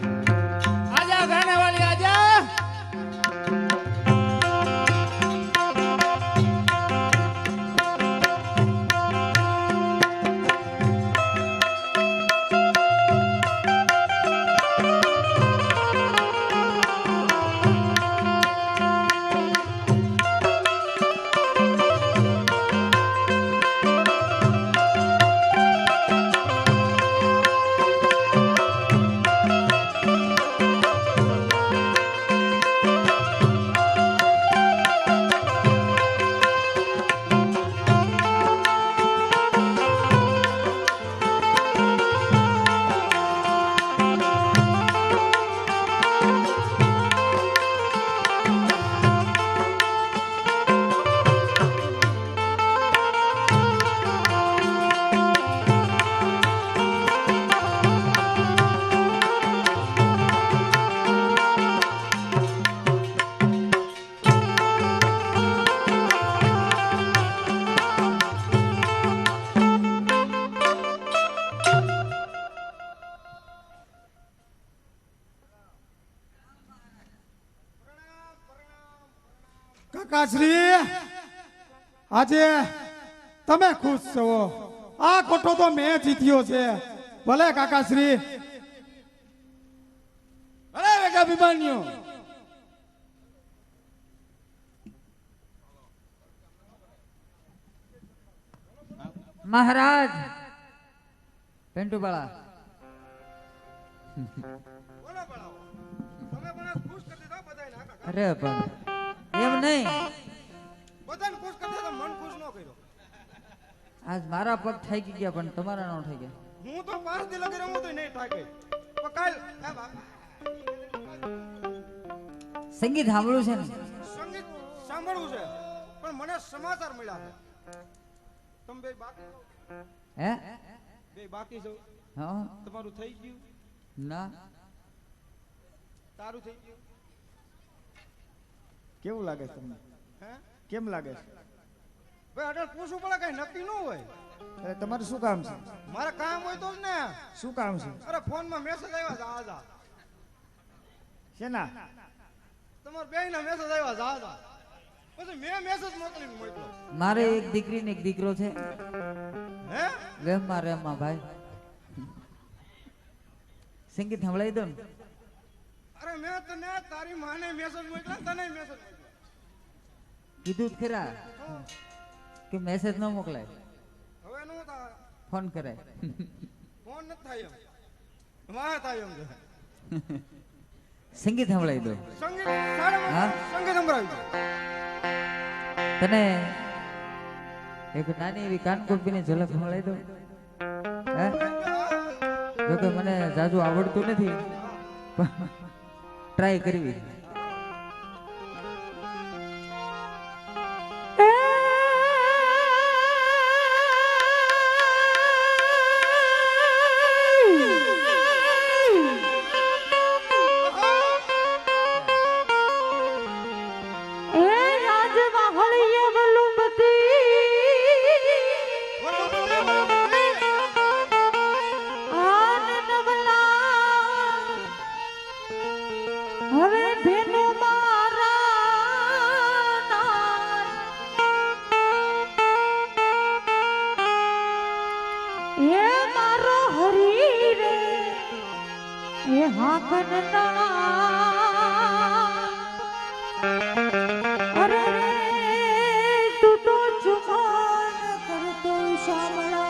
आजा गाने वाली आजा। કાકાશ્રી આજે તમે ખુશ છો આ કોઠો તો મેં જીત્યો છે ભલે કાકાશ્રી અરે વેગા અભિમાન્યુ महाराज पेंटू बाळा अरे पण એમ નહીં બધાને ખુશ કરતા તો મન ખુશ ન કર્યો આજ મારા પગ થાકી ગયા પણ તમારા ન થઈ ગયા હું તો 5 દી લગી રહું તો નહીં થાકે પણ કાલ સંગીત સાંભળ્યું છે ને સંગીત સાંભળવું છે પણ મને સમાચાર મળ્યા છે તમે બે બાકી હે બે બાકી છો હા તમારું થઈ ગયું ના તારું થઈ ગયું કેવું લાગે છે તમને હે કેમ લાગે છે ભાઈ અડર પૂછવું પડે કઈ નક્કી ન હોય અરે તમારું શું કામ છે મારે કામ હોય તો જ ને શું કામ છે અરે ફોન માં મેસેજ આવ્યા છે આજા શેના તમાર બેય ના મેસેજ આવ્યા છે આજા પછી મેં મેસેજ મોકલી મોકલો મારે એક દીકરી ને એક દીકરો છે હે રેમમાં રેમમાં ભાઈ સંગીત સંભળાઈ દો ને અરે મેં તને તારી માને મેસેજ મોકલ્યા તને મેસેજ કીધું જ ખરા કે મેસેજ ન મોકલાય હવે નો થાય ફોન કરાય ફોન ન થાય એમ વાહ થાય એમ સંગીત સંભળાઈ દો સંગીત હા સંગીત સંભળાવી તને એક નાની એવી કાનકોપીની ઝલક સંભળાઈ દો હે જોકે મને જાજુ આવડતું નથી ટ્રાય કરવી હવે ભેનો મારા એ મારો હરી રે એ હાકન ના અરે રે તું તો ચુમાન કરતો શામળા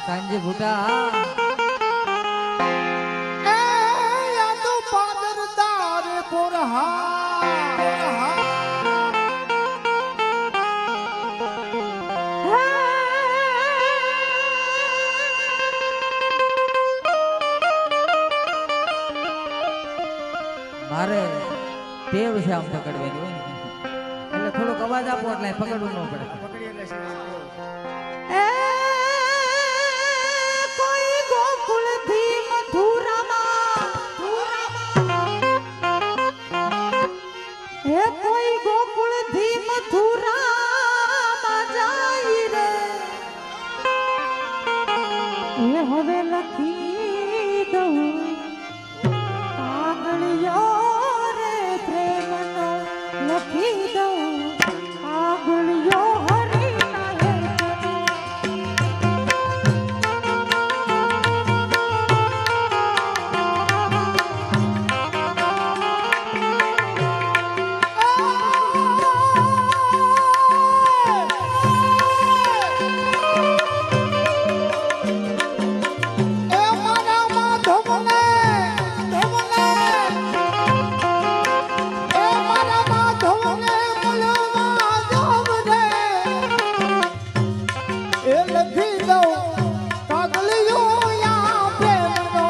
કાંજી ભૂટા એ યાદ પાદરદાર પોરહા છે આમ પકડવાની હોય ને. એટલે થોડોક અવાજ આપો એટલે પકડવું ન પડે. પકડી એટલે છે એ કોઈ ગોકુળથી મથુરામાં એ કોઈ ગોકુળથી મથુરામાં જાય રે એ હવે લખી દઉં કાગળિયો રે પ્રેમનો લખી દઉં કાગળિયો હરીના હેતનો. એ મારા માધવને ધવને એ મારા માધવને મળવા જાવ રે એ લખી દઉં કાગળિયો યા પ્રેમનો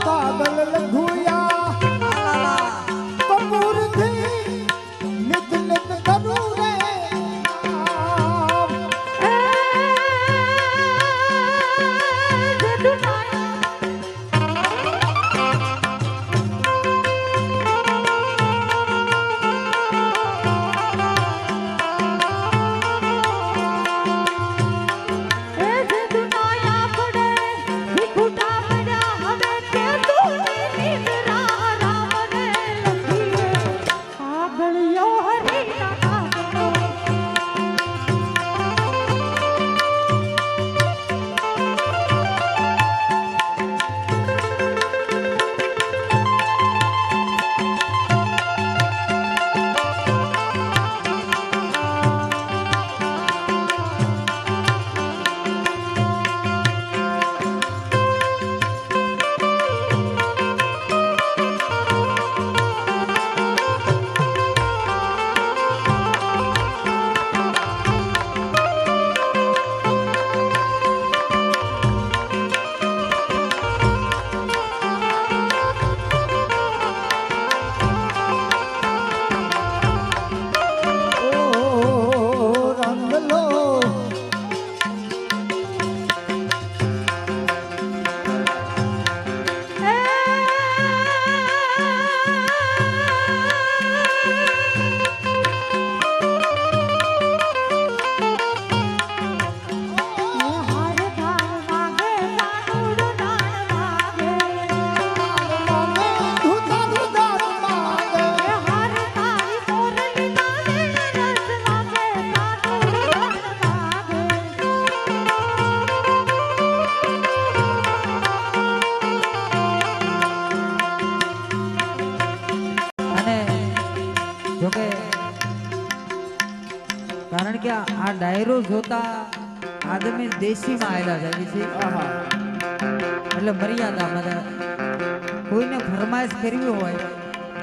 કાગળ લખુયા કપૂરથી નિત નિત કરું રે જોકે કારણ કે આ ડાયરો જોતા આદમી દેશીમાં આવેલા છે એટલે મર્યાદા બધા કોઈને ફરમાઈશ કરવી હોય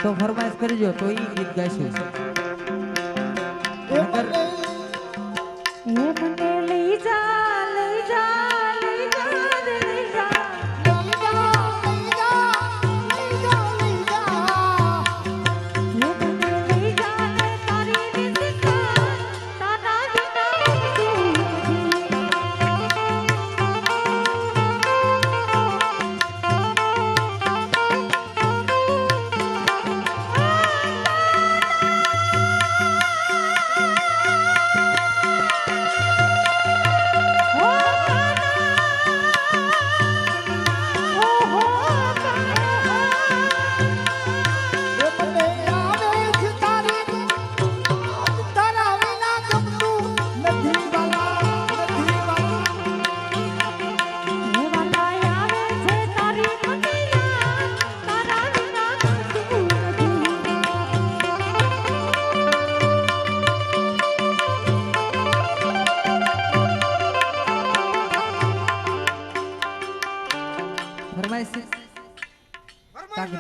તો ફરમાઈશ કરજો તો એ ગીત ગાઈશું. નકર મને લઈ જા લઈ જા લઈ જા રે લઈ જા મને લઈ જા ને તારી રીતના તારા વિના તું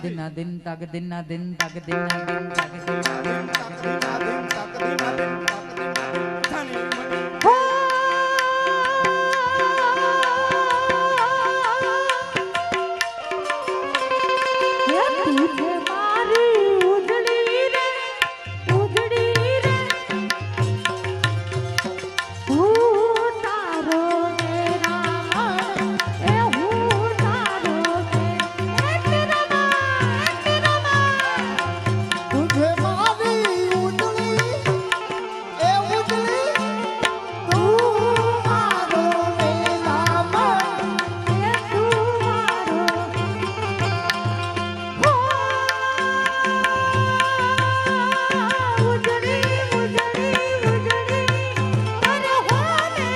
દિના દિન તાક દિના દિન તાક દિના દિન તાક દિના દિન તાક દિના દિન તાક દિના દિન તાક દિના દિન હો એ તુજે મારી ઉજળી રે હું તારો ને રામણ એ હું તારો ને तुझे मारी उजली ए उजली तू मारो मेला मन એ તું મારો હો ઉજળી અરે હો ને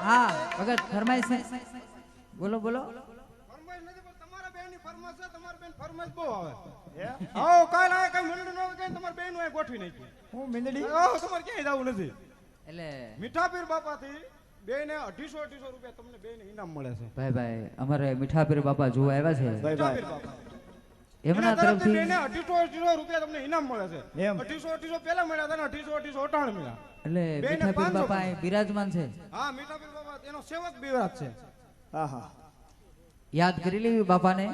હા ભગત ફરમાઈશ છે બોલો બોલો ફરમાઈશ નથી પણ તમારા બેનની ફરમાઈશ છે તમારી બેન ફરમાઈશ બહુ આવે આવો કાલ આ કઈ મંડળ નો કઈ તમારી બેન હોય ગોઠવી નાખી હું મીંદડી આવો તમારે ક્યાંય જવું નથી એટલે મીઠાપીર બાપાથી બેને 250 રૂપિયા તમને બેને ઇનામ મળે છે ભાઈ ભાઈ અમારે મીઠાપીર બાપા જોવા આવ્યા છે મીઠાપીર બાપા એમના તરફથી બેને 250 રૂપિયા તમને ઇનામ મળે છે એમ. 250 પહેલા મળ્યા હતા ને 250 મળ્યા એટલે બેને મીઠાપીર 500 બાપા અહીં બિરાજમાન છે હા મીઠાપીર બાપા એનો સેવક બિરાજ છે હા હા યાદ કરી લેવી બાપાને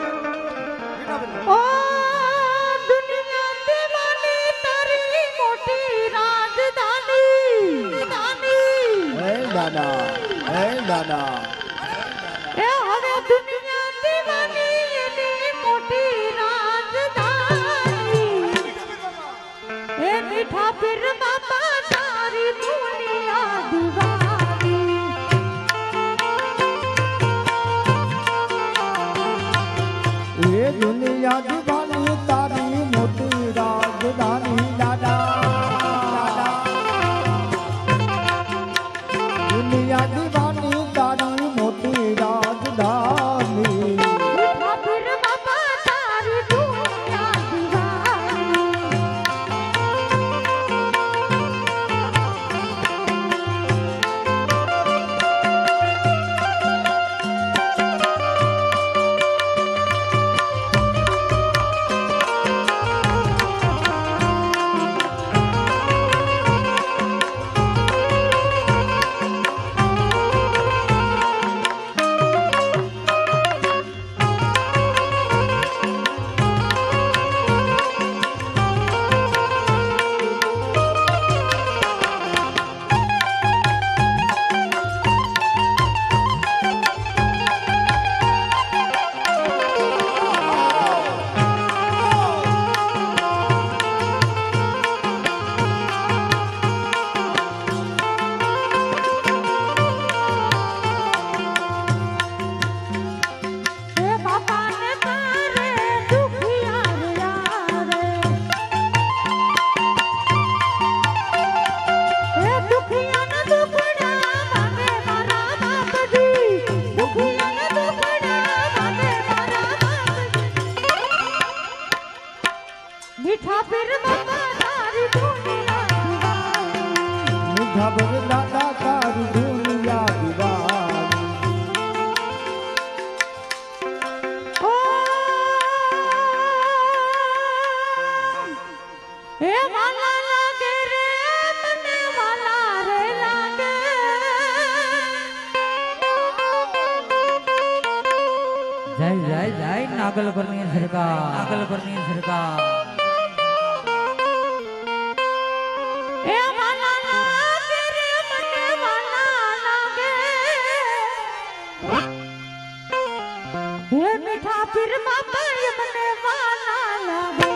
મીઠાપીર ઓ દુનિયા દીવાની તારી મોટી રાજધાની હે દાદા એ હવે દુનિયા દીવાની એની મોટી રાજધાની એ મીઠા પીર બાપા તારી દુનિયા દીવાની એ દુનિયા દીવાની તારી મોટી રાજધાની દાદા દુનિયા દીવાની તારી મોટી રાજધાની મીઠા પીર બાપા તારી દુનિયા દીવાની એ બાપાને તારે દુખિયાર રે એ દુખિયાને દુખડા માને મારા બાપજી દુખિયાને દુખડા માને મારા બાપજી મીઠા પીર બાપા તારી દુનિયા દીવાની મીઠા ભર દાદા તારી દુનિયા દીવાની ઓ એ વાલા લાગે રે મને વાલા રે લાગે જય જય જય નાગલ પરની સરકાર એ વાલા લાગે રે મને વાલા લાગે હે મીઠા પીર બાપા એ મને વાલા લાગે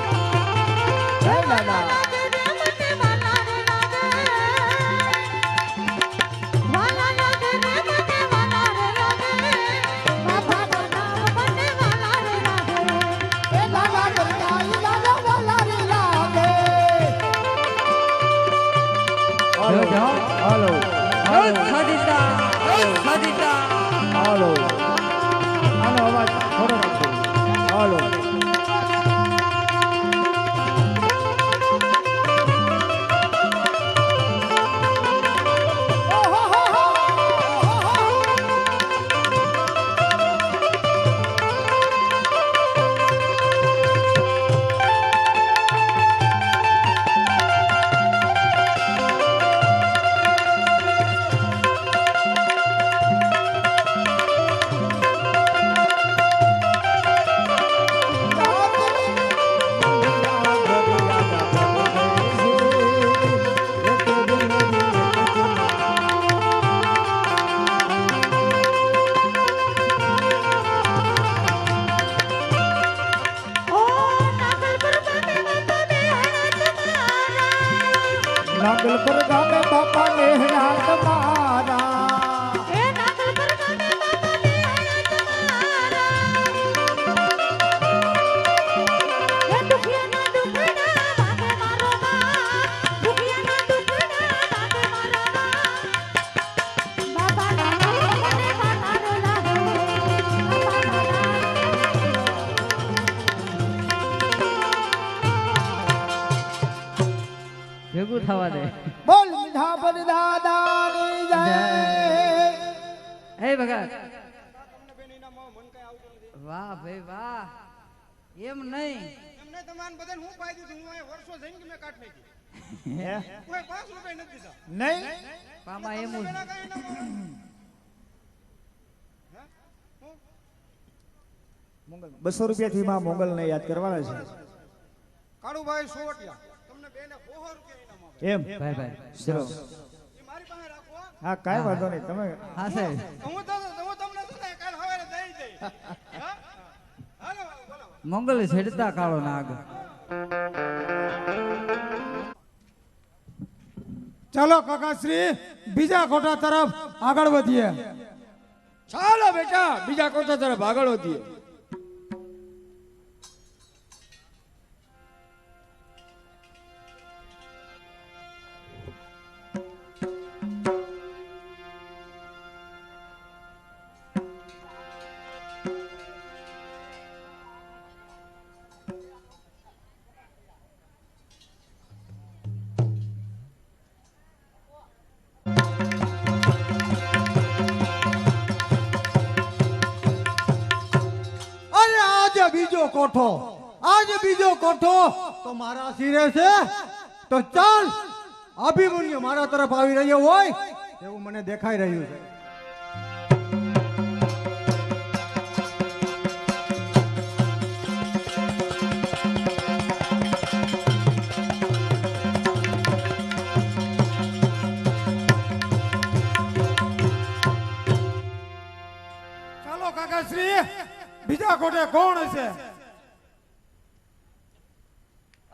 હે દાદા લાગે રે મને વાલા રે લાગે સદિતા સદિતા હાલો આનો અવાજ થોડો રાખો હાલો નાગલ પર ગામે બાપા નેહરા તમારા એ નાગલ પર ગામે બાપા નેહરા તમારા એ દુખિયાના દુખડા ભાગે મારો બા દુખિયાના દુખડા ભાગે મારો બા બાબા ના મને ખાતારો લાગો ભેગું થવા દે બોલ મીઠા પર દાદાની જય હે ભગત તમને બેન એના મન કઈ આવતું નથી વાહ ભાઈ વાહ એમ નહીં એમને તમારે બધાને હું પાઈ દીધું હું અહીંયા વર્ષો જઈને મેં કાઢ નાખી હે કોઈ 5 રૂપિયા નથી દીધા નહીં પામા એમ જ. બેના કઈ ઇનામ આવે? હે? હું? મોગલ 200 રૂપિયાથી માં મોગલને યાદ કરવાના છે કાળુભાઈ સોવટિયા તમને બેને 100 રૂપિયા ઇનામ આપે એમ ભાઈ ભાઈ ચલો એ મારી પાસે રાખો હો. હા કાંઈ વાંધો નહીં તમે હા સાહેબ હું તમને છે ને કાલ સવારે દઈ દઈ હા હાલો બોલો મંગલ છેડતા કાળો નાગ ચાલો કાકાશ્રી બીજા કોઠા તરફ આગળ વધીએ. ચાલો બેટા બીજા કોઠા તરફ આગળ વધીએ અરે આજે બીજો કોઠો, આજે બીજો કોઠો તો મારા શિરે છે. તો ચાલ, અભિમન્યુ મારા તરફ આવી રહ્યો હોય એવું મને દેખાઈ રહ્યું છે. ચાલો કાકાશ્રી બીજા કોઠે કોણ હશે?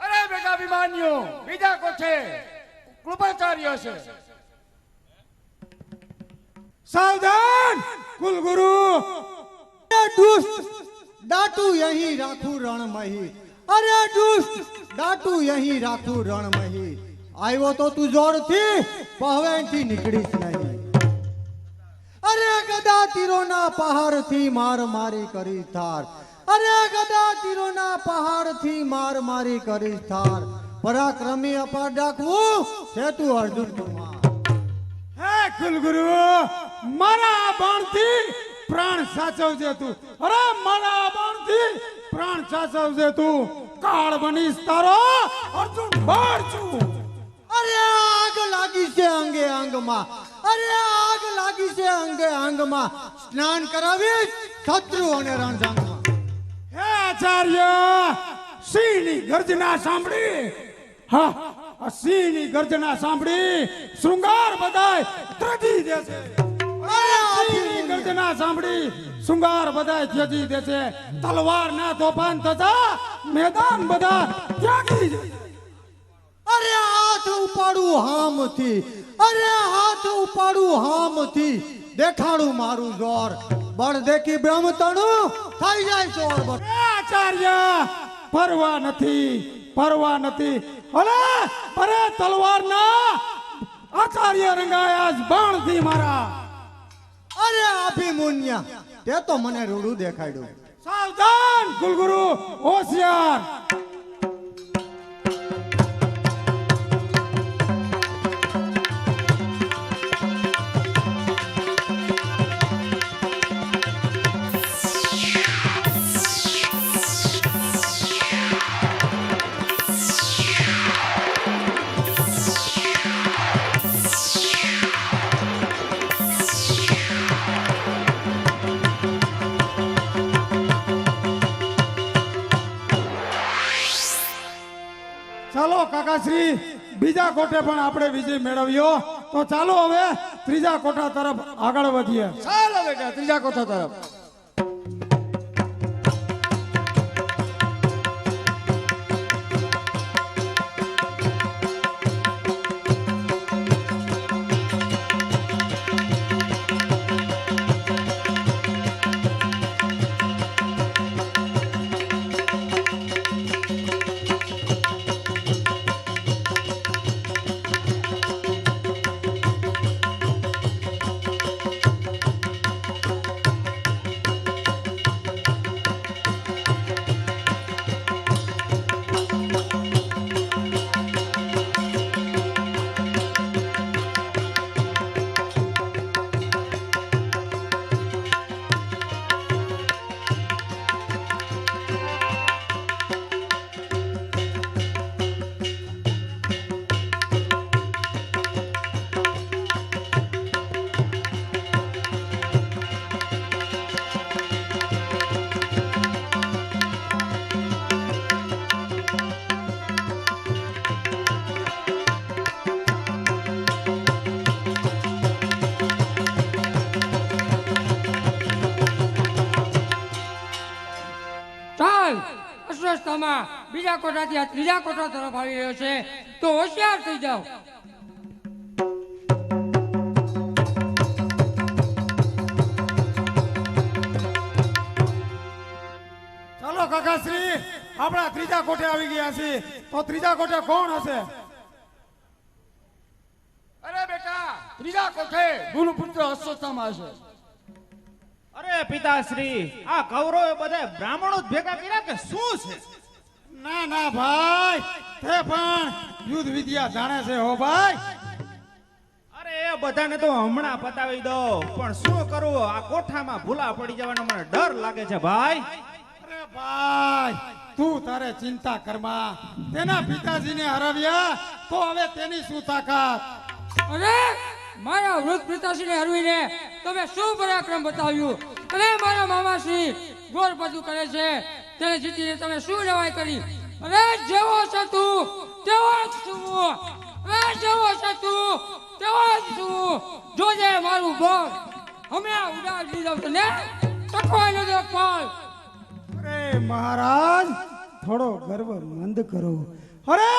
અરે બેટા અભિમાન્યુ બીજા કોઠે કૃપાચાર્ય છે सावधान कुलगुरु. दुष्ट डाटू यही राखू रणमही. अरे दुष्ट डाटू यही राखू रणमही. આવ્યો તો તું જોરથી પહવેથી નીકળીશ નહીં. અરે ગદા તીરોના પહાડથી માર મારી કરી થાર. અરે ગદા તીરોના પહાડથી માર મારી કરી થાર. પરાક્રમી અપાર ડાકવું છે તું અર્જુન કુમાર. હે કુલગુરુ, મારા બાણથી પ્રાણ સાચવજે તું. અરે મારા બાણથી પ્રાણ સાચવજે તું. કાળ બનીશ તારો અર્જુન બાળ છું. અરે આગ લાગી છે અંગે અંગમાં. અરે આગ લાગી છે અંગે અંગમાં. સ્નાન કરાવીશ શત્રુ અને રણજંગમાં. હે આચાર્ય, સિંહની ગર્જના સાંભળી. હા, આ સિંહની ગર્જના સાંભળી શૃંગાર બધાય ત્યજી દેશે. સિંહની ગર્જના સાંભળી શૃંગાર બધાય ત્યજી દેશે. તલવાર ના તોફાન થતા મેદાન બધા ત્યાગી જશે. અરે હાથ ઉપાડું હામથી. અરે હાથ ઉપાડું હામથી. દેખાડું મારું જોર. બળ દેખી બ્રહ્મતણું થઈ જાય ચોર. આચાર્ય, પરવા નથી. અરે અરે તલવાર ના આચાર્ય રંગાયા બાણથી મારા. અરે અભિમન્યા, તે તો મને રૂડું દેખાડ્યું. સાવધાન કુલગુરુ, હોશિયાર. ચાલો કાકાશ્રી, બીજા કોઠે પણ આપણે વિજય મેળવ્યો, તો ચાલો હવે ત્રીજા કોઠા તરફ આગળ વધીએ. ચાલો બેટા ત્રીજા કોઠા તરફ. ચાલ, અસ્વસ્થતામાં બીજા કોઠાથી આ ત્રીજા કોઠા તરફ આવી રહ્યો છે, તો હોશિયાર થઈ જાઓ. ચાલો કાકાશ્રી, આપણા ત્રીજા કોઠે આવી ગયા છીએ, તો ત્રીજા કોઠે કોણ હશે? અરે બેટા ત્રીજા કોઠે ગુરુપુત્ર અશ્વત્થામા છે. અરે પિતાશ્રી, આ કૌરવે બધા બ્રાહ્મણો જ ભેગા કર્યા કે શું છે? ના ના ભાઈ, તે પણ યુદ્ધ વિદ્યા જાણે છે હો ભાઈ. અરે એ બધાને તો હમણાં પતાવી દો, પણ શું કરું, આ કોઠામાં ભૂલા પડી જવાનો મને ડર લાગે છે ભાઈ. અરે ભાઈ, તું તારે ચિંતા કરમાં. તેના પિતાજીને હરાવ્યા તો હવે તેની શું તાકાત? અરે મારા વૃદ્ધ પિતાશ્રીને હરવીને તમે શું પરાક્રમ બતાવ્યું, અને મારા મામાશ્રી ગોળ બધું કરે છે તેને જીતીને તમે શું નવાઈ કરી? અરે જેવો છે તું તેવો જ છું, જેવો છે તું તેવો જ છું. જોજે મારું બોલ હમણાં ઉડાડી દીધો તને, ટકવાઈ નતો પાલ. અરે મહારાજ, થોડો ગર્વ મંદ કરો. અરે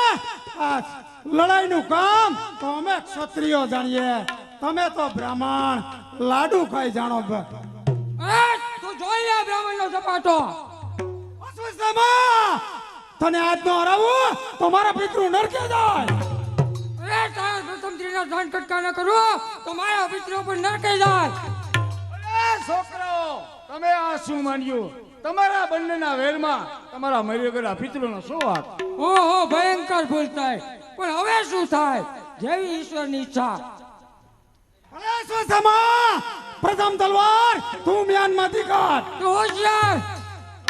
આ લડાઈનું કામ તો અમે ક્ષત્રિયો જાણીએ, તમે તો બ્રાહ્મણ લાડુ ખાઈ જાણો. અરે તું જોઈ લે બ્રાહ્મણનો સપાટો. અશ્વત્થામા, તને આજ નો હરાવું તો મારા પિતૃ નરકે જાય. અરે તારા પ્રથમ ત્રીના દાન કટકા ન કરો તો મારા પિતરો પર નરકે જાય. અરે છોકરો, તમે આ શું માન્યું? તમારા બંનેના વેરમાં તમારા મરી ગયેલા પિતૃનો શું હાથ? ઓહો, ભયંકર ભૂલ થાય, પણ હવે શું થાય? જેવી ઈશ્વરની ઈચ્છા. અરે અશ્વત્થામા, પ્રથમ તલવાર તું મ્યાનમાંથી કાઢ. તો હોશિયાર.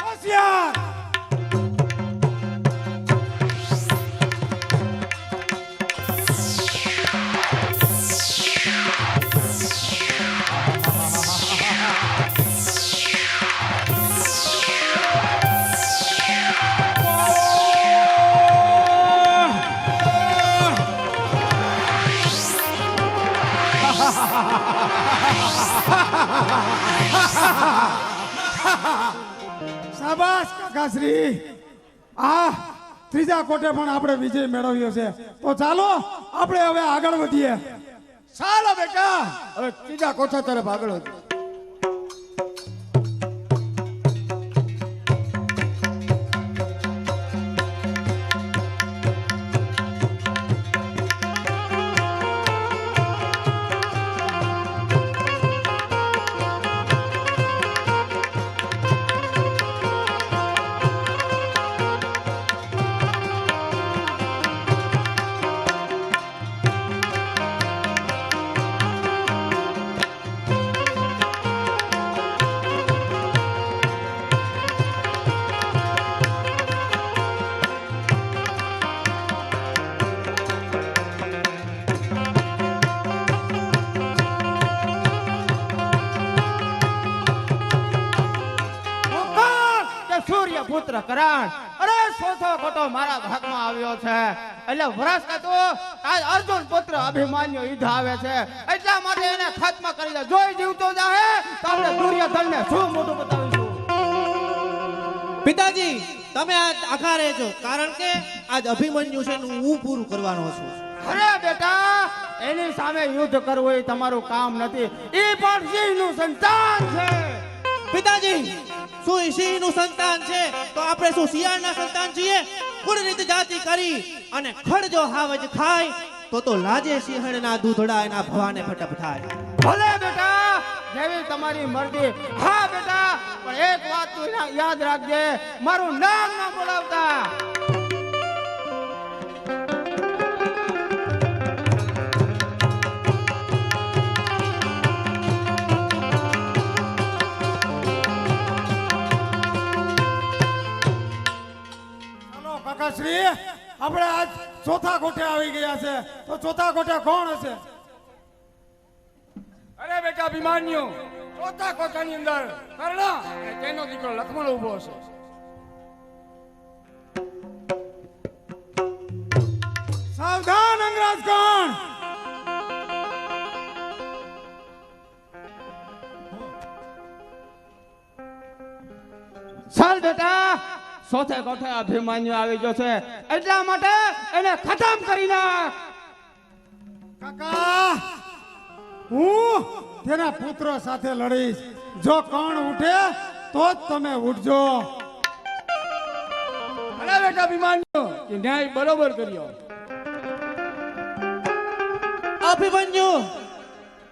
હોશિયાર. શાબાશ કાકાશ્રી, આ ત્રીજા કોઠે પણ આપણે વિજય મેળવ્યો છે, તો ચાલો આપણે હવે આગળ વધીએ. ચાલો બેટા હવે ત્રીજા કોઠા તરફ આગળ વધો. સાવધાન. અરે ચોથો ખોટો મારા ભાગમાં આવ્યો છે એટલે વરસ કાતો આજ અર્જુન પુત્ર અભિમાન્યુ યુદ્ધ આવે છે એટલા માટે એને ખત્મ કરી દે. જોઈ જીવતો જાહે તો આપણે દુર્યોધનને શું મોટું બતાવીશું. પિતાજી તમે આજ આખા રહેજો કારણ કે આજ અભિમન્યુ છે એનું હું પૂરું કરવાનો છું. અરે બેટા એની સામે યુદ્ધ કરવું એ તમારું કામ નથી. એ પણ સિંહનું સંતાન છે. પિતાજી શું એ સિંહનું સંતાન છે તો આપણે શું શિયાળના સંતાન છીએ? કુળ રીતે જાતિ કરી અને ખડ જો હાવજ ખાય તો લાજે સિંહણના દૂધડા એના ભવાને ફટપ થાય. ભલે બેટા જેવી તમારી મરજી. હા બેટા પણ એક વાત તું યાદ રાખજે મારું નામ ના બોલાવતા. ચાલો કાકાશ્રી આપણે આજ ચોથા કોઠે આવી ગયા છે તો ચોથા કોઠે કોણ હશે? અરે બેટા અભિમાન્યુ ચોથા કોઠાની અંદર કર્ણ અને તેનો દીકરો લક્ષ્મણ ઊભો છે. સાવધાન અંગરાજ કોણ? ચાલ બેટા ચોથે કોઠે અભિમાન્યુ આવી ગયો છે એટલા માટે એને ખતમ કરી નાખ. કાકા હું તેના પુત્રો સાથે લડીશ. જો કોણ ઉઠે તો જ તમે ઉઠજો. અરે બેટા અભિમાન્યુ કે ન્યાય બરોબર કર્યો. અભિમન્યુ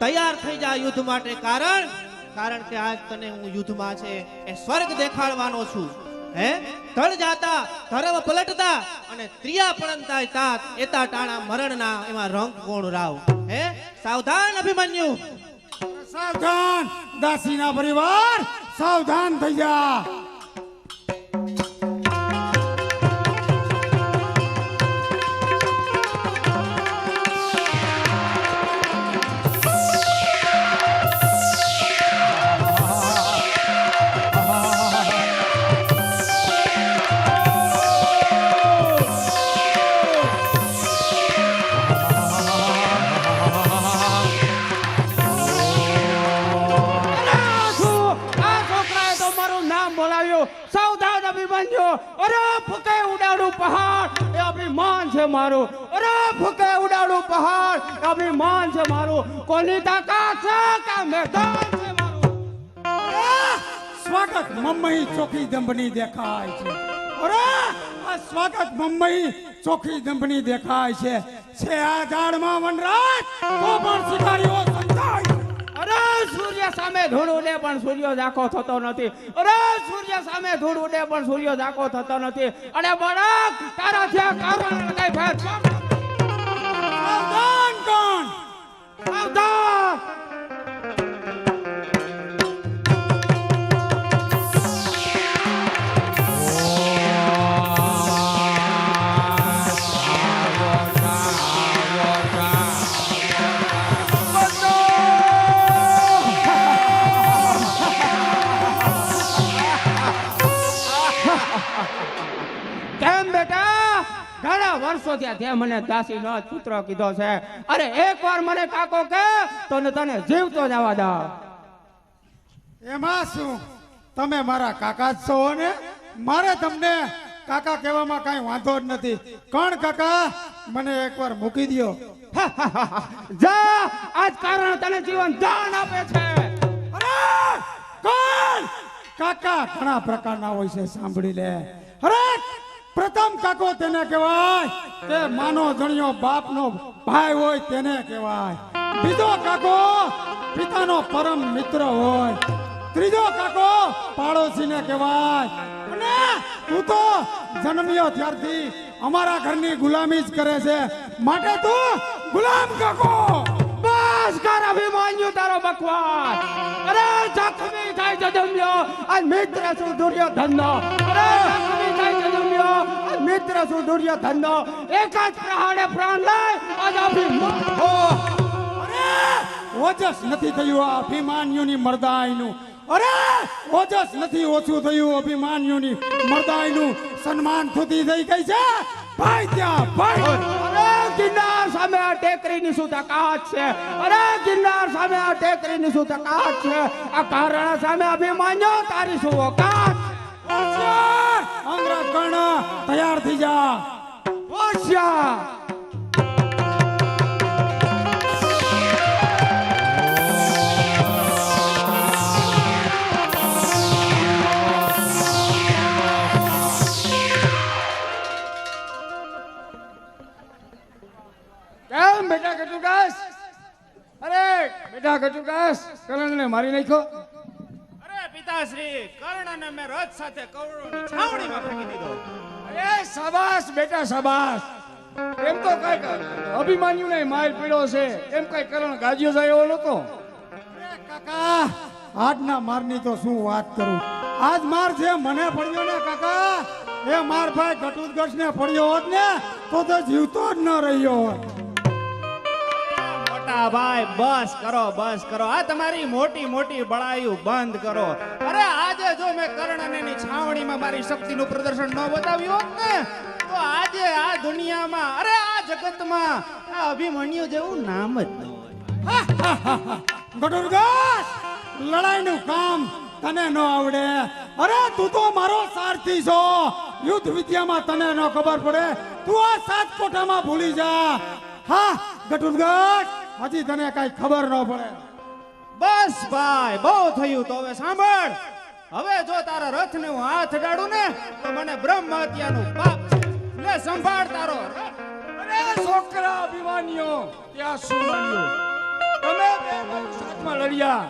તૈયાર થઈ જા યુદ્ધ માટે કારણ કે આજ તને હું યુદ્ધમાં છે એ સ્વર્ગ દેખાડવાનો છું. હે તળ જાતા ધર્મ પલટતા અને ત્રિયા પડંતા તાત એતા ટાણા મરણના એમાં રંગ કોણ રાવ. હે સાવધાન અભિમન્યુ. સાવધાન દાસીના પરિવાર સાવધાન થઈ જા. સાવધાન અભિમાન્યુ. અરે ફૂકે ઉડાડું પહાડ એ અભિમાન છે મારું. અરે ફૂકે ઉડાડું પહાડ એ અભિમાન છે મારું. કોની તાકાત છે કે મેદાન છે મારું. સ્વાગત મમ્મી ચોખી દંભની દેખાય છે. અરે આ સ્વાગત મમ્મી ચોખી દંભની દેખાય છે. છે આ ઝાડમાં વનરાજ તો પણ શિકારીઓ સંતાય. અરે સૂર્ય સામે ધૂળ ઉડે પણ સૂર્ય ઝાંખો થતો નથી. અરે સૂર્ય સામે ધૂળ ઉડે પણ સૂર્ય ઝાંખો થતો નથી. અને બળક તારા ત્યાં કારણ કઈ ફેર. સાવધાન કોણ? સાવધાન. કેમ બેટા ઘણા વર્ષો થયા તે મને દાસી નો પુત્ર કીધો છે. અરે એકવાર મને કાકો કે તો તને જીવતો જવા દઉં. એમાં શું તમે મારા કાકા જ છો ને? મારે તમને કાકા કહેવામાં કાંઈ વાંધો જ નથી. કોણ કાકા મને એકવાર મૂકી દ્યો. જા આજ કારણ તને જીવન દાન આપે છે. અરે કોણ? કાકા ઘણા પ્રકારના હોય છે સાંભળી લે. અરે પ્રથમ કાકો તેને કહેવાય કે માનો જણિયો બાપનો ભાઈ હોય તેને કહેવાય. બીજો કાકો પિતાનો પરમ મિત્ર હોય. ત્રીજો કાકો પાડોશીને કહેવાય. અને તું તો જન્મ્યો ત્યારથી અમારા ઘરની ગુલામી જ કરે છે માટે તું ગુલામ કાકો. બસ કર અભિમાન્યુ તારો બકવાસ. અરે જખમી થાય જન્મ્યો આ મિત્ર શું દુર્યોધનનો. અરે જખમી થાય જન્મ્યો આ મિત્ર શું દુર્યોધનનો. એક જ પ્રહારે પ્રાણ લઈ આજ અભિમાન. અરે ઓજસ નથી થયું આ અભિમાન્યુની મરદાઈનું. અરે ઓજસ નથી ઓછું થયું અભિમાન્યુની મર્દાઈનું સન્માન થતી થઈ ગઈ છે ભાઈ ત્યાં ભાઈ અરે ગિરનાર સામે આ ટેકરીની શું તાકાત છે અરે ગિરનાર સામે આ ટેકરીની શું તાકાત છે આ કારણા સામે અભિમાન્યો તારી શું ઓકાત અંગ્રેજ કર્ણ તૈયાર થઈ જા હોશિયાર કેમ બેટા કટુકાસ? અરે બેટા કટુકાસ, કરણને મારી નાખ્યો. અરે પિતાશ્રી કર્ણને મેં રથ સાથે કૌરવની છાવણીમાં ફેંકી દીધો અરે શાબાશ બેટા શાબાશ. એમ તો કઈક અભિમાન્યુને માર પીડ્યો છે, એમ કઈ કરણ ગાજ્યો જાય એવો નતો. કાકા આજના મારની તો શું વાત કરું આજ માર જે મને પડ્યો ને કાકા એ માર ભાઈ ઘટુદગઢ ને પડ્યો હોત ને તો જીવતો જ ન રહ્યો હોત મોટા ભાઈ બસ કરો આ તમારી મોટી મોટી બળાયું બંધ કરો અરે આજે જો મેં કર્ણની છાવણીમાં મારી શક્તિનું પ્રદર્શન ન બતાવ્યું હોત ને તો આજે આ દુનિયામાં અરે આ જગતમાં આ અભિમન્યુ જેવું નામ જ ન હોય ઘટુદગઢ લડાઈનું કામ તને ન આવડે અરે તું તો મારો સારથી છો યુદ્ધ વિદ્યામાં તને ન ખબર પડે તું આ સાત કોઠામાં ભૂલી જા હા ઘટુદગઢ હજી તને કઈ ખબર ન પડે બસ ભાઈ બહુ થયું તો હવે સાંભળ હવે જો તારા રથને હું હાથ અડાડું ને તો મને બ્રહ્મ હત્યાનું પાપ છે લે સંભાળ તારો રથ. અરે છોકરા અભિમાન્યો, ત્યાં શું માન્યું? તમે બે ભાઈ સાથમાં લડ્યા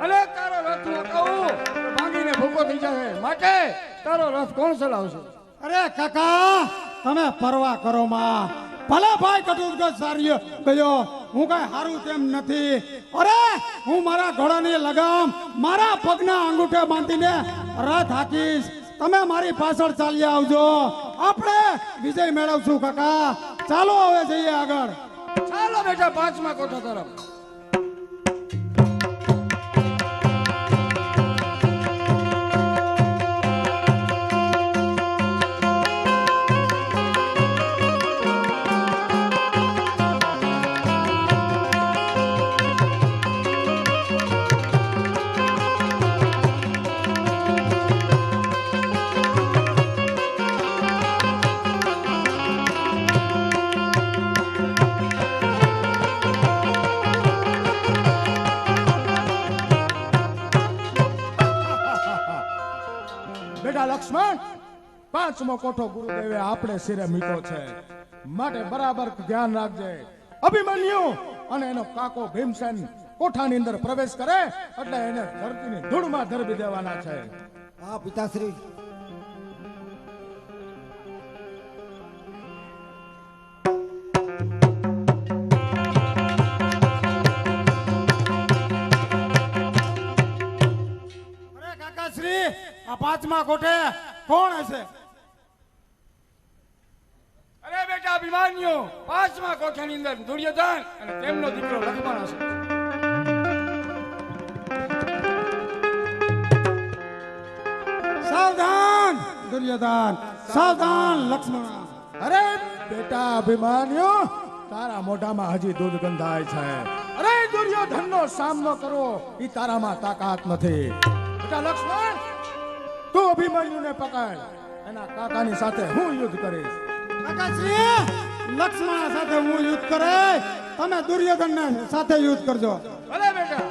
અને તારો રથ હું કહું ભાંગીને ભૂકો થઈ જશે, માટે તારો રથ કોણ ચલાવશે? અરે કાકા તમે પરવા કરો માં ભલે ભાઈ ઘટુદગઢ સાર્યો ગયો હું કઈ હારું તેમ નથી અરે હું મારા ઘોડાની લગામ મારા પગના અંગૂઠે બાંધીને રથ હાકીશ તમે મારી પાછળ ચાલી આવજો આપણે વિજય મેળવશું કાકા ચાલો હવે જઈએ આગળ ચાલો બેટા પાંચમા કોઠા તરફ. બેટા લક્ષ્મણ, પાંચમો કોઠો ગુરુદેવે આપણે સિરે મીઠો છે, માટે બરાબર ધ્યાન રાખજે. અભિમન્યુ અને એનો કાકો ભીમસેન કોઠાની અંદર પ્રવેશ કરે એટલે એને ધરતીની ધૂળમાં ધરબી દેવાના છે. હા પિતાશ્રી અરે કાકાશ્રી આ પાંચમા કોઠે કોણ હશે અરે બેટા અભિમાન્યુ, પાંચમા કોઠાની અંદર દુર્યોધન અને તેમનો દીકરો લક્ષ્મણ હશે. સાવધાન દુર્યોધન સાવધાન લક્ષ્મણ અરે બેટા અભિમાન્યુ, તારા મોઢામાં હજી દૂધ ગંધાય છે. અરે દુર્યોધનનો સામનો કરવો એ તારામાં તાકાત નથી. બેટા લક્ષ્મણ, તું અભિમન્યુને પકડ, એના કાકાની સાથે હું યુદ્ધ કરીશ. કાકાશ્રી લક્ષ્મણ સાથે હું યુદ્ધ કરે તમે દુર્યોધન સાથે યુદ્ધ કરજો ભલે બેટા.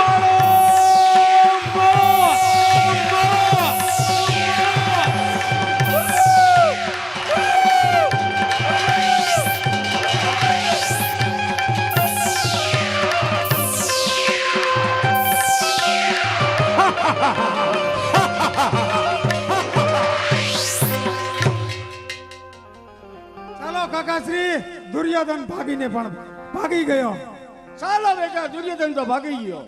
મારો ચાલો કાકાશ્રી, દુર્યોધન ભાગીને પણ ભાગી ગયો. ચાલો બેટા, દુર્યોધન તો ભાગી ગયો.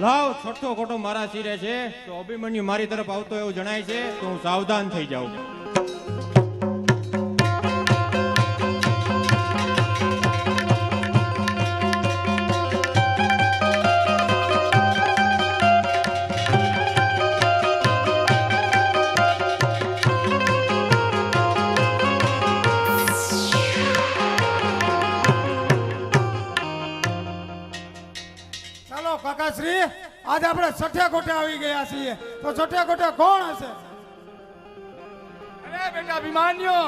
લાવ, છઠ્ઠો ખોટો મારા શિરે છે તો અભિમન્યુ મારી તરફ આવતો એવું જણાય છે તો હું સાવધાન થઈ જાઉં. ચાલો કાકાશ્રી, આજે આપણે છઠ્ઠા કોઠે આવી ગયા છીએ. તો છઠ્ઠા કોઠે કોણ હશે? અરે બેટા અભિમાન્યો,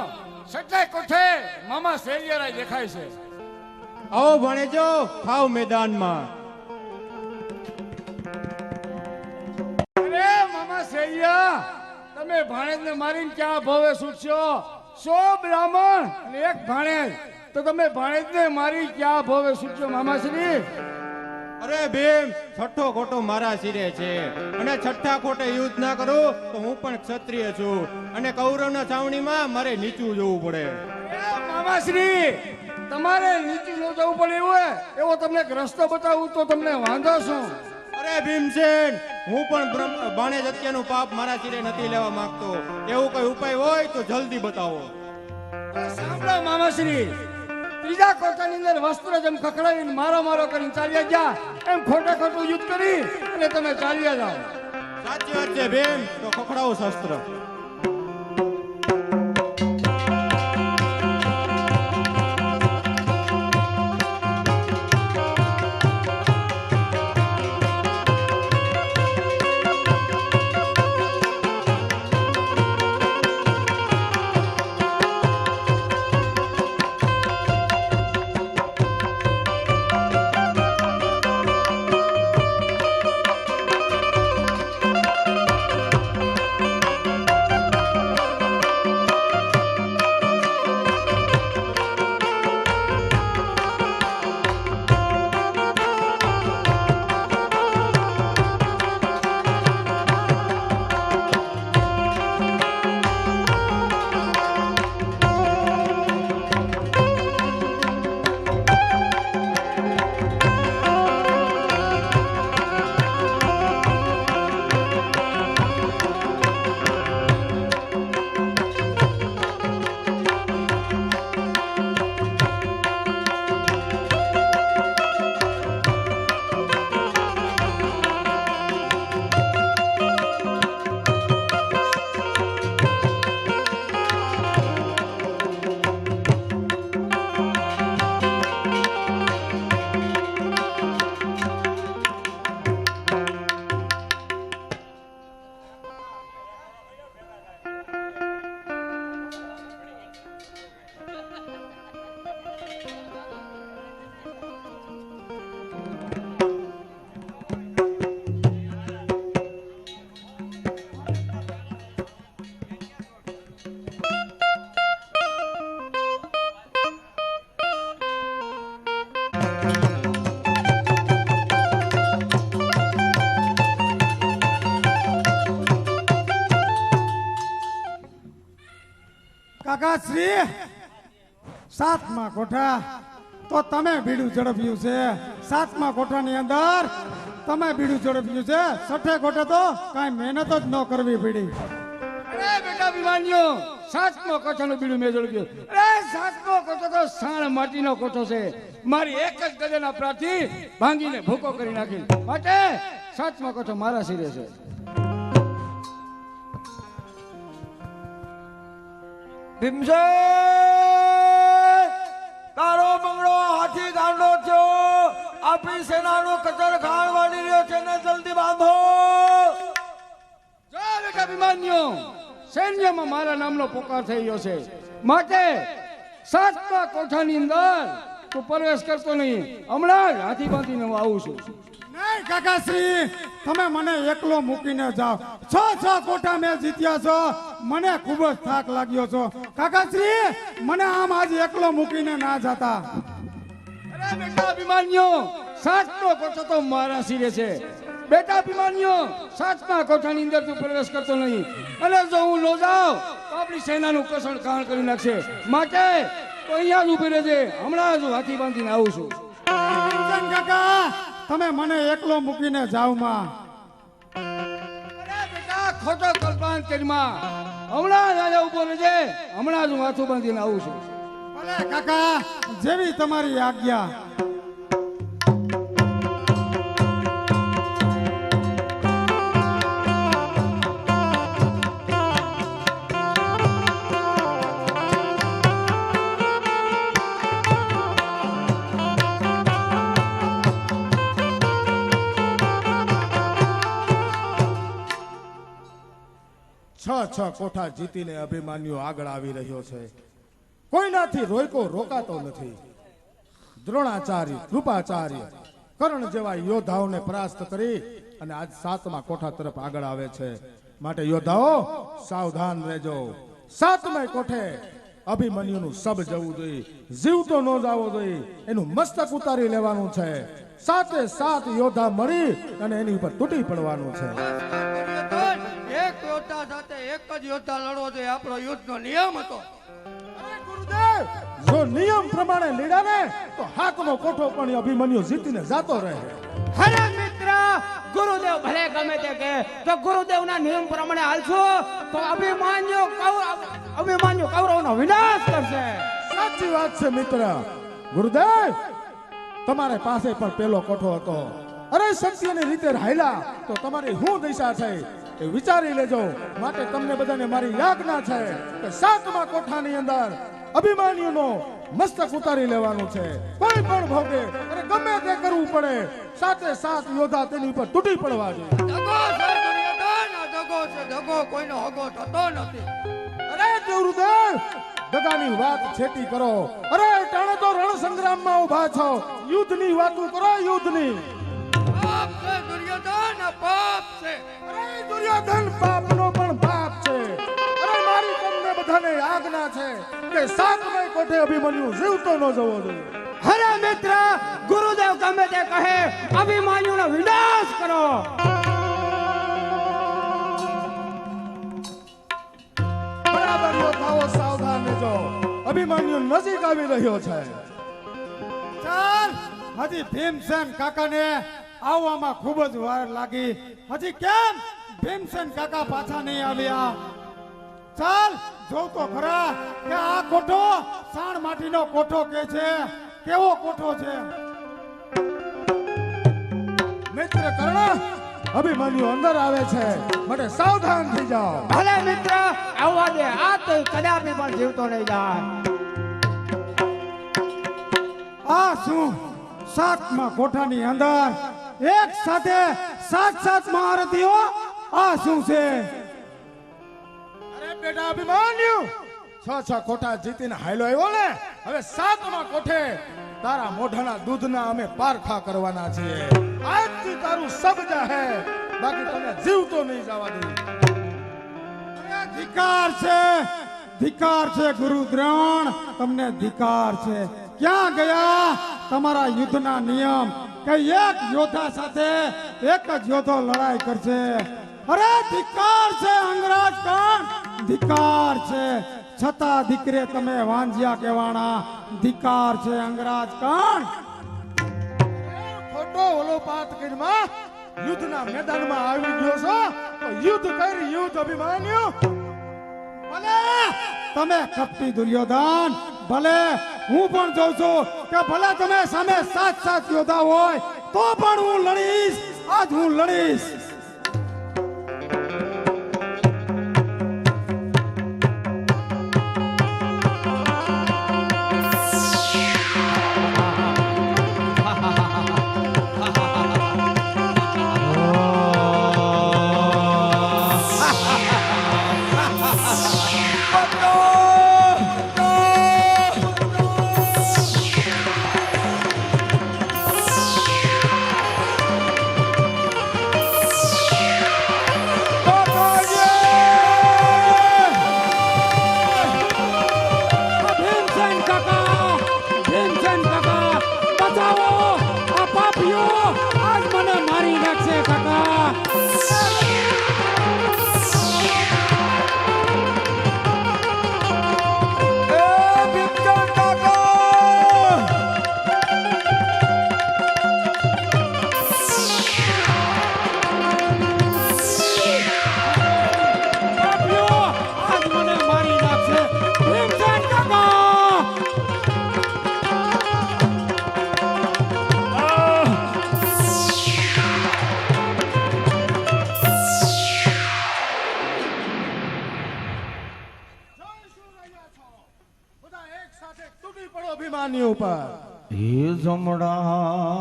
સચ્ચાઈ કોઠે મામા શૈલ્યરાય દેખાય છે. આવો ભણેજો, ખાવ મેદાનમાં. અરે મામા શૈલ્યા, તમે ભાણેજને મારીને ક્યાં ભવે છૂટશો? 100 બ્રાહ્મણ અને એક ભાણેજ, તો તમે ભાણેજને મારી ક્યાં ભવે છૂટશો મામાશ્રી? અરે ભીમ, છઠ્ઠો ખોટો મારા શિરે છે અને છઠ્ઠા ખોટે યુદ્ધ ના કરું તો હું પણ ક્ષત્રિય છું અને કૌરવના છાવણીમાં મારે નીચું જોવું પડે. એ મામાશ્રી, તમારે નીચું ન જવું પડે એવો તમને એક રસ્તો બતાવું તો તમને વાંધો શું? અરે ભીમસેન, હું પણ ભાણેજ હત્યાનું પાપ મારા શિરે નથી લેવા માંગતો. એવું કોઈ ઉપાય હોય તો જલ્દી બતાવો. સાંભળો મામાશ્રી, ત્રીજા કોઠાની અંદર વસ્ત્ર જેમ ખખડાવીને મારો કરીને ચાલ્યા ગયા, એમ ખોટે ખોટું યુદ્ધ કરી અને તમે ચાલ્યા જાઓ. સાચી વાત છે ભીમ, તો ખખડાવું શસ્ત્ર. કાકાશ્રી, 7મા કોઠા તો તમે બીડું ઝડપ્યું છે. 7મા કોઠાની અંદર તમે બીડું ઝડપ્યું છે. છઠ્ઠે કોઠે તો કાંઈ મહેનત જ ન કરવી પડી. અરે બેટા અભિમાન્યો, 7મો કોઠાનું બીડું મેં ઝડપ્યું. અરે 7મો કોઠો તો સાણ માટીનો કોઠો છે. મારી એક જ ગદેના પ્રાથી ભાંગીને ભૂકો કરી નાખી. માટે 7મો કોઠો મારા શિરે છે. ભીમસેન, તારો બંગડો હાથી ગાંડો થયો. આપણી સેનાનો કચર ખાણ વાળી રહ્યો છે ને જલ્દી બાંધો. ચાલ એક અભિમાન્યો, સૈન્યમાં મારા નામનો પોકાર થઈ ગયો છે, માટે 7મા કોઠાની અંદર તું પ્રવેશ કરતો નહીં. હમણાં જ હાથી બાંધીને હું આવું છું. નહીં કાકાશ્રી, તમે મને એકલો મૂકીને જાઓ. 6 કોઠા મેં જીત્યા છો, મને ખૂબ જ થાક લાગ્યો છો. કાકાશ્રી, મને આમ આજે એકલો મૂકીને ના જાતા. અરે બેટા અભિમાન્યો, 7મો કોઠો તો મારા શિરે છે. બેટા અભિમાન્યો, 7મા કોઠાની અંદર તું પ્રવેશ કરતો નહીં, અને જો હું નો જાઉં તો આપણી સેનાનું કસણ કાણ કરી નાખશે. માટે તો અહીંયા જ ઊભી રહેજે, હમણાં જ હું હાથી બાંધીને આવું છું. ભીમસેન કાકા, તમે મને એકલો મૂકીને જાઓ માં. અરે બેટા, ખોટો કલ્પાંત કરીમાં, હમણાં જ અહીંયા ઊભો રહેજે, હમણાં જ હું હાથું બાંધીને આવું છું. ભલે કાકા, જેવી તમારી આજ્ઞા. છ કોઠા જીતીને અભિમાન્યુ આગળ આવી રહ્યો છે. કોઈનાથી રોકાતો નથી. દ્રોણાચાર્ય, કૃપાચાર્ય, કર્ણ જેવા યોદ્ધાઓને પરાસ્ત કરી અને આજ 7મા કોઠા તરફ આગળ આવે છે. માટે યોદ્ધાઓ સાવધાન રહેજો. 7મા કોઠે અભિમન્યુનું સબ જવું જોઈએ, જીવતો ન જવો જોઈએ. એનું મસ્તક ઉતારી લેવાનું છે. 7 યોદ્ધા મળી અને એની ઉપર તૂટી પડવાનું છે. એક યોદ્ધા સાથે એક જ યોદ્ધા લડવો જોઈએ, આપણો યુદ્ધનો નિયમ હતો. ગુરુદેવ, જો નિયમ પ્રમાણે લડ્યા ને તો 7મો કોઠો પણ અભિમન્યુ જીતીને જાતો રહે. અરે મિત્ર, ગુરુદેવ ભલે ગમે તે કહે, જો ગુરુદેવના નિયમ પ્રમાણે હાલશો તો અભિમાન્યુ કૌરવનો વિનાશ કરશે. સાચી વાત છે મિત્ર. ગુરુદેવ, તમારે પાસે પણ પેલો કોઠો હતો. અરે સત્યની રીતે હાલ્યા તો તમારી શું દિશા થઈ એ વિચારી લેજો. માટે તમને બધાને મારી આજ્ઞા છે કે 7મા કોઠાની અંદર અભિમાન્યુનો મસ્તક ઉતારી લેવાનું છે. કોઈ પણ ભોગે અને ગમે તે કરવું પડે, 7 યોદ્ધા તેની ઉપર તૂટી પડવા જોઈએ. દગો છે દુર્યોધન, આ દગો છે. દગો કોઈનો હગો થતો નથી. અરે ગુરુદેવ, દગાની વાત છેટી કરો. અરે ટાણે તો રણ સંગ્રામમાં ઉભા છો, યુદ્ધની વાતો કરો, યુદ્ધની. પાપ છે દુર્યોધન, આ પાપ છે. અરે દુર્યોધન પાપનો પણ પાપ છે. અરે મારી તમને બધાને આજ્ઞા છે કે 7મા કોઠે અભિમન્યુ જીવતો ન જવો જોઈએ. અરે મિત્ર, ગુરુદેવ ગમે તે કહે, અભિમાન્યુનો વિનાશ કરો. બરાબર યોદ્ધાઓ સાવધાન રહેજો, અભિમન્યુ નજીક આવી રહ્યો છે. ચાલ, હજી ભીમસેન કાકાને આવવામાં ખૂબ જ વાર લાગી. હજી કેમ ભીમસેન કાકા પાછા નહીં આવ્યા? ચાલ, જોવ તો ખરા કે આ કોઠો સાણ માટીનો કોઠો કે છે, કેવો કોઠો છે. મિત્ર કર્ણ, અભિમન્યુ અંદર આવે છે, માટે સાવધાન થઈ જાઓ. ભલે મિત્ર, આવવા દે, આ તો કદાપી પણ જીવતો નહીં જાય. આ શું 7મા કોઠાની અંદર એક સાથે 7 મહારથીઓ? આ શું છે? અરે બેટા અભિમાન્યુ, 6 કોઠા જીતીને હાલ્યો આવ્યો ને, હવે 7મા કોઠે તારા મોઢાના દૂધના અમે પારખા કરવાના છીએ. આજથી તારું સબ જાહે, બાકી તને જીવતો નહીં જવા દે. ધિકાર છે, ધિકાર છે ગુરુ દ્રોણ, તમને ધિકાર છે. ક્યાં ગયા તમારા યુદ્ધના નિયમ કે એક યોદ્ધા સાથે એક જ યોદ્ધો લડાઈ કરશે? અરે ધિકાર છે અંગરાજ કાન, ધિકાર છે. છતાં દીકરે તમે વાંજ્યા કહેવાના. ધિકાર છે અંગરાજ કાન. ખોટો ઓલો પાત કરીમાં યુદ્ધના મેદાનમાં આવી ગયો છો તો યુદ્ધ કરી, યુદ્ધ અભિમાન્યુ. ભલે તમે કપટી દુર્યોધન, ભલે હું પણ જોઉં છું કે ભલે તમે સામે 7 યોદ્ધા હોય તો પણ હું લડીશ. આજ હું લડીશ. હે જમડા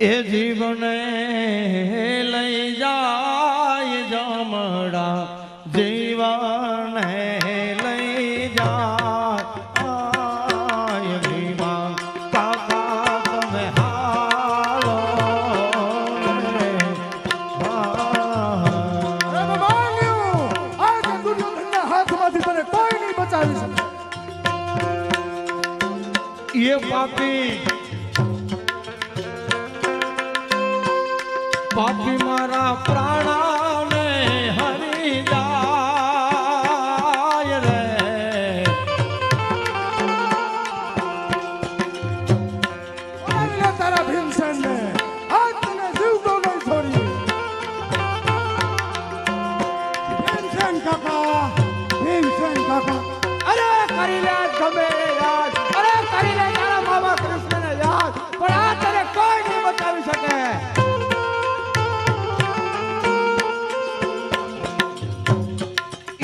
એ જીવને લઈ જાય જમડા જીવને લઈ જાય ભીમા કાકા તમે હાલો રે હાથમાંથી તને કોઈ નહીં બચાવી શકે. એ પાપી પાપી મારા પ્રાણાને હરી જાય રે અને તારા ભીમસેનને આજ તને જીવતો નહીં છોડી. ભીમસેન કાકા, ભીમસેન કાકા, અરે કરી લે ગમે એ યાદ, અરે કરી લે તારા મામા કૃષ્ણને યાદ, પણ આ તને કોઈ નહીં બચાવી શકે.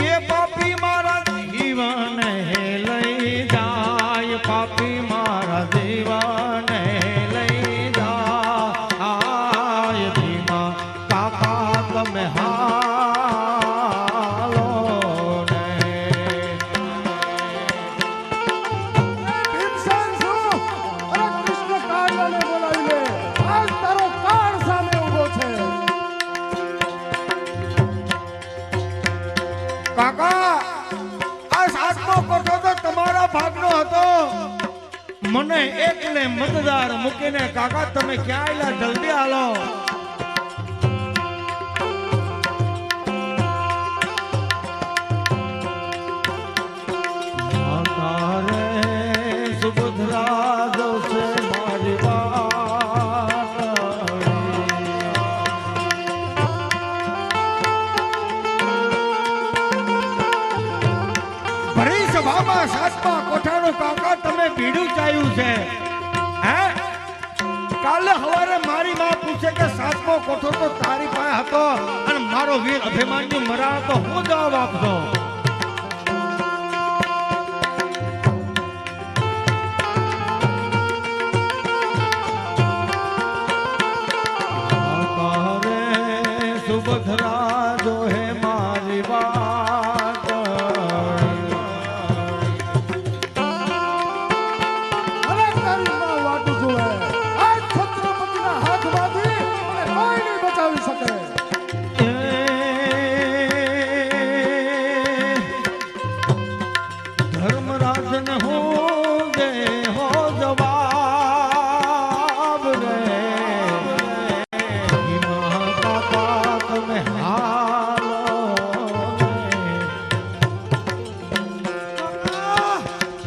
એ પાપી મારા જીવન લઈ જાય પાપી મારા જીવન લઈ જાય ભીમા કાકા તમે હાલો ને ભીમસેન શું? અરે કૃષ્ણ કાળિયાને બોલાવી લે. આજ તારો કાળ સામે ઊભો છે. કાકા આ સાતમો કોઠો તો તમારા ભાગનો હતો મને એકને મતદાર મૂકીને કાકા તમે ક્યાં આયલા જલ્દી હાલો માતારે સુભદ્રા જોશે મારી ભરી સભામાં સાતમા કોઠાનો કાકા તમે ભીડું ચાયું છે હે કાલે હવારે મારી માં પૂછે કે સાતમો કોઠો તો તારી પાસે હતો અને મારો વીર અભિમાન્યુ મરાણો તો હું જવાબ આપતો સુભદ્રા જો હે મારી વાત અરે તારી માં વાટું જોવે. આજ છત્રપતિના હાથમાંથી મને કોઈ નહીં બચાવી શકે. ધર્મરાજ ને હું દે હો જવાબ રે હિમા કાકા તમે હાલો કાકા,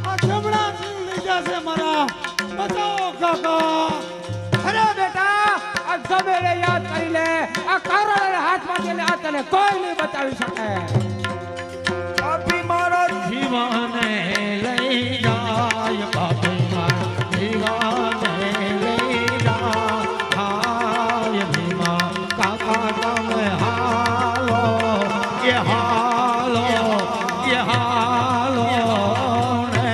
આ જમણા સિંહ લઈ જશે મારા. બચાવો કાકા. અરે બેટા આ ગમે એને યાદ કરી લે. આ કારણ હાથમાંથી લે. આ તને કોઈ નહીં બચાવી શકે. પાપી મારા જીવને લઈ જાય પાપી મારા જીવને લઈ જાય ભીમા કાકા તમે હાલો એ હાલો એ હાલો ને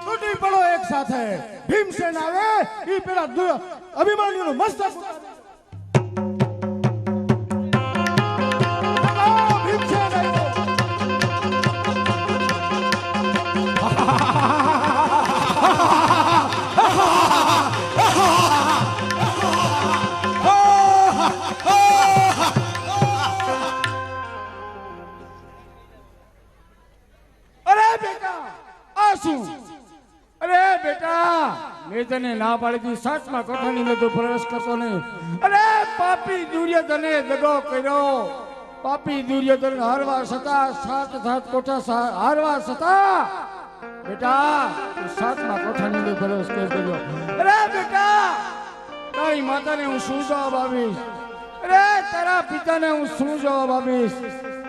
તૂટી પડો એક સાથે. ભીમસેન આવે ઈ પેલા અભિમાન્યુનું મસ્તક ઉતારે. ભીમસેન આવ્યો. અરે બેટા આ શું? અરે બેટા મેં તને ના પાડી હતી સાતમા કોઠાની અંદર તું પ્રવેશ કરતો નહીં. અરે પાપી દુર્યોધને દગો કર્યો. પાપી દુર્યોધન હારવા છતાં સાત કોઠા હારવા છતાં બેટા તું સાતમા કોઠાની અંદર પ્રવેશ કર્યો. અરે બેટા તારી માતાને હું શું જવાબ આપીશ? અરે તારા પિતાને હું શું જવાબ આપીશ?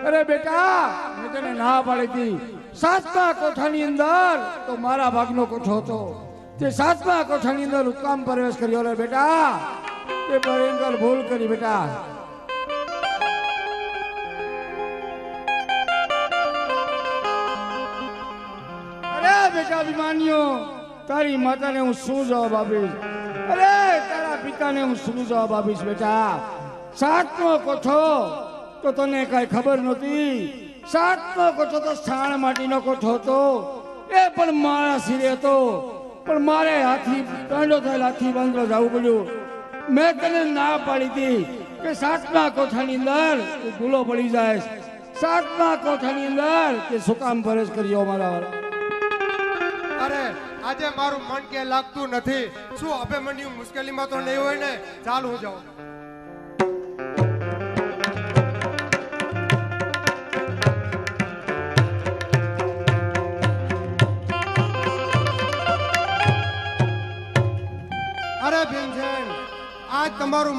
અરે બેટા મેં તને ના પાડી હતી સાતમા કોઠાની અંદર તો મારા ભાગનો કોઠો હતો. તે સાતમા કોઠાની અંદર ઉત્કામ પ્રવેશ કર્યો. રે બેટા તે ભયંકર ભૂલ કરી બેટા. બેટા અભિમાન્યો તારી માતાને હું શું જવાબ આપીશ અરે તારા પિતાને હું શું જવાબ આપીશ બેટા સાતનો કોઠો તો તને કઈ ખબર નહોતી સાતનો કોઠો તો છાણ માટીનો કોઠો હતો એ પણ મારા સિરે હતો પણ મારે હાથી કાંડો થયેલ હાથી બાંધો જવું પડ્યું મેં તને ના પાડી હતી કે સાતમા કોઠાની અંદર તું ભૂલો પડી જાય સાતમા કોઠાની અંદર કે શું કામ ફરજ કર્યો મારા વાળા અરે આજે મારું મન કે લાગતું નથી શું અભિમન્યુ મુશ્કેલીમાં તો નહીં હોય ને ચાલ હું જાઉં અરે ભીમસેન આજ તમારું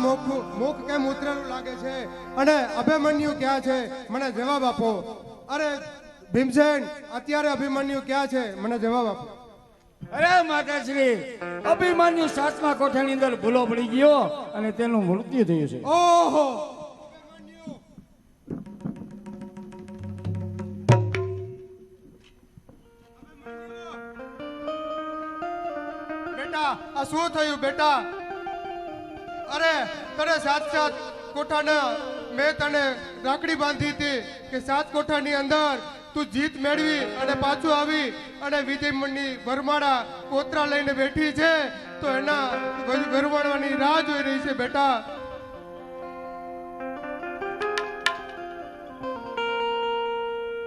મુખ કેમ ઉતરેલું લાગે છે અને અભિમન્યુ ક્યાં છે મને જવાબ આપો અરે ભીમસેન અત્યારે અભિમન્યુ ક્યાં છે મને જવાબ આપો અરે માતાશ્રી અભિમાન્યુ સાતમા કોઠાની અંદર ભૂલો પડી ગયો અને તેનું મૃત્યુ થયું છે ઓહો બેટા આ શું થયું બેટા અરે તને સાત કોઠાના મેં તને રાખડી બાંધી હતી કે સાત કોઠાની અંદર તું જીત મેળવી અને પાછું આવી અને વિજયમણની વરમાળા કોતરા લઈને બેઠી છે તો એના વરમાળવાની રાહ જોઈ રહી છે બેટા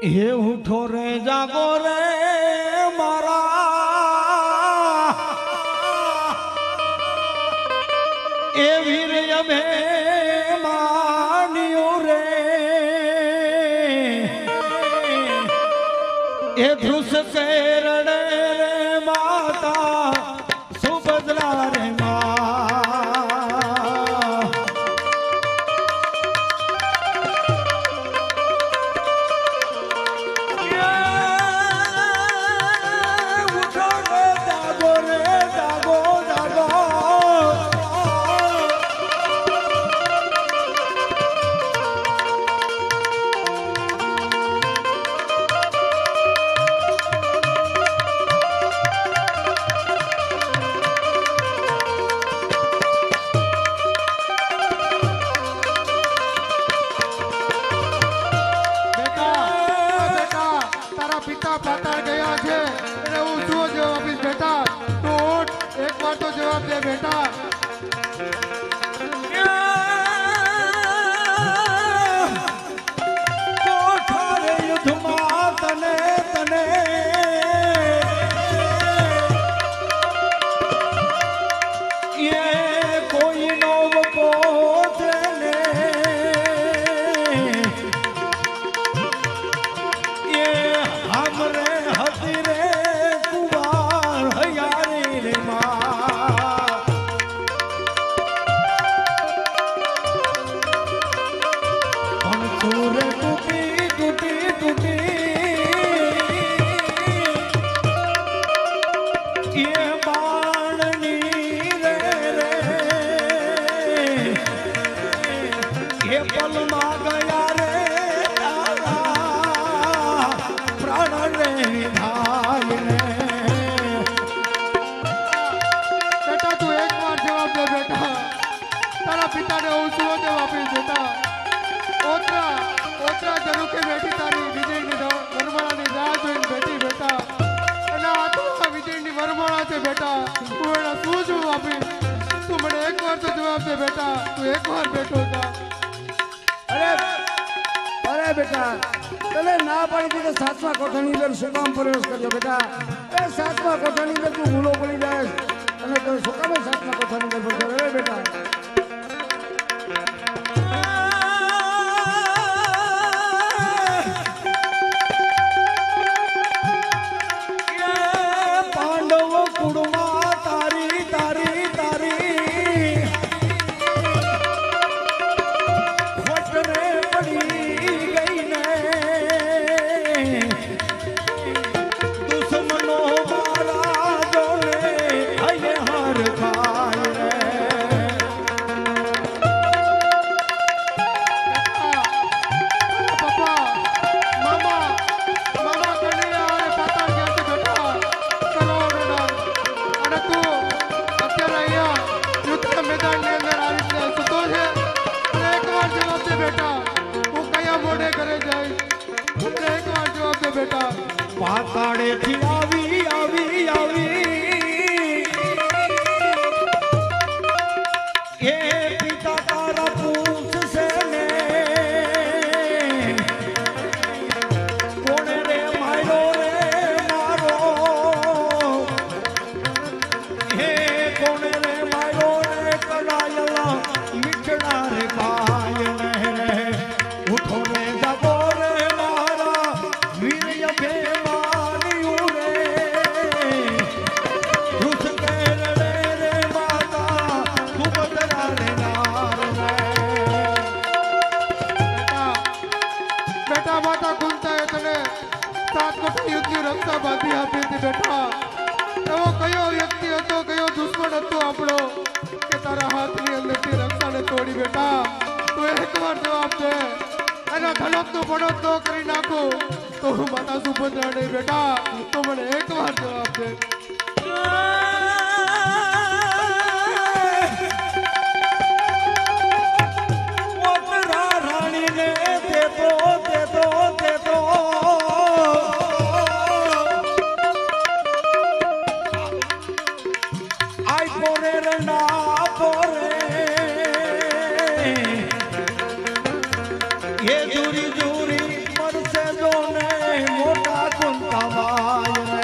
હે ઉઠો રે જાગો રે મારા એ વીર અભે માન્યો રે એ ધ્રુસ સે રડે રે માતા સુભદ્રા રે પિતા પાતાળ ગયા છે અને હું શું જવાબ આપીશ બેટા તું ઉઠ એક વાર તો જવાબ દે બેટા કોઠારે યુદ્ધમાં તને તને એ કોઈ નો પોતે ને એ हमरे हती रे कुवार हयारी रे हम तोरे टूटी टूटी टूटी ये बाणनी रे रे ये पल मा गया रे બેટા તું એક વાર જવાબ દે બેટા તારા પિતાને હું શું જવાબ આપીશ બેટા ઓતરા જરૂકે બેઠી તારી વિજયની વરમાળાની રાહ જોઈને બેઠી બેટા અને આ તો આ વિજયની વરમાળા છે બેટા હું એના શું જવાબ આપીશ તું મને એક વાર તો જવાબ દે બેટા તું એક વાર બેઠો જા અરે બેટા તને ના પાડી દીધી સાતમા કોઠાની અંદર શું કામ પ્રવેશ કર્યો બેટા એ સાતમા કોઠાની અંદર તું ભૂલો પડી જાય અને તું શું કામ સાતમા કોઠાની અંદર ભૂલો કરે બેટા પાંડવ કુળમાં તારી તારી તારી ખોટ રે પડી ગઈ ને દુશ્મનો મારા જોને હૈયે હાર ખાય રે પપ્પા મામા કનૈયા અને પાતાળ ગયા છે બેટા પાતાળેથી આવી આવી આવી એ પિતા તારા પૂછશે ને કોણે રે માર્યો રે મારો હે કોણે રે માર્યો રે કડાયલા મીઠડા રે પાય ને ઉઠો રે જગો રે મારા વીર્ય બેમાન્યું રે રૂસ કે રે રે માતા સુભદ્રા રે નાર બેટા માતા કુંતાએ તને સાત કોટી યુદ્ધની રક્ષા બાંધી આપી હતી બેટા. એવો કયો વ્યક્તિ હતો, કયો દુશ્મન હતો આપણો કે તારા હાથની અંદરથી રક્ષાને તોડી બેટા? તું એકવાર જવાબ દે. એના ધનકનો પડોત ન કરી નાખો તો હું માતા સુભદ્રા નહીં બેટા. તો મને એકવાર જવાબ દે. મોતરા રાણીને દેતો દેતો દેતો આઈ પોરે રે ના પોરે એ જુરી જુરી મરસે જોને મોટા કુંતામાય રે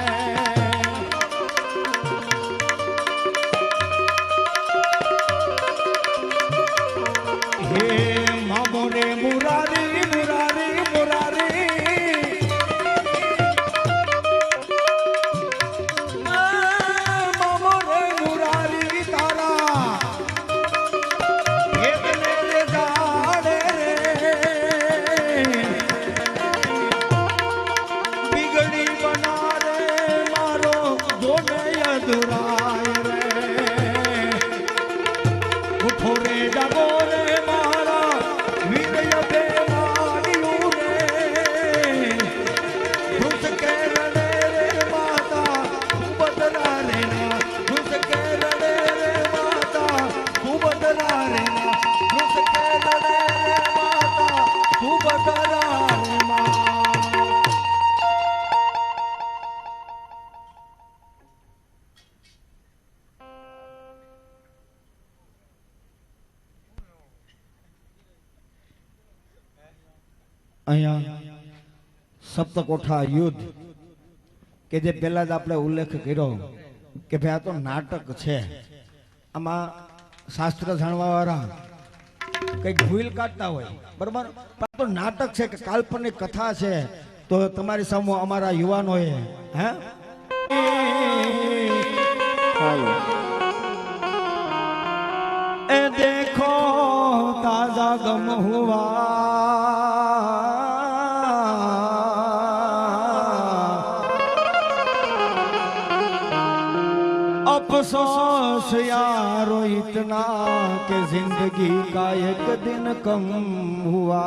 હે મામોને મુરારી મુરારી મુરારી મામોને મુરારી તારા એકને રે જાડે રે બિગડી બનારે મારો જોને અધુરાય રે ઉઠો રે જાગો રે મારા વીર્ય બેમાન્યું રે ઘુસ કે રડે રે માતા સુભદ્રા રે ના ઘુસ કે રડે રે માતા સુભદ્રા રે ના ઘુસ કે રડે રે માતા સુભદ્રા રે મા અહીંયા સપ્તકોઠા યુદ્ધ કે જે પહેલા જ આપણે ઉલ્લેખ કર્યો કે ભાઈ આ તો નાટક છે, આમાં શાસ્ત્ર જાણવા વાળા કંઈક ભૂલ કાઢતા હોય બરોબર, પણ આ તો નાટક છે કે કાલ્પનિક કથા છે. તો તમારી સામે અમારા યુવાનોએ હે ए देखो ताजा गम हुआ अफसोस यारो इतना कि जिंदगी का एक दिन कम हुआ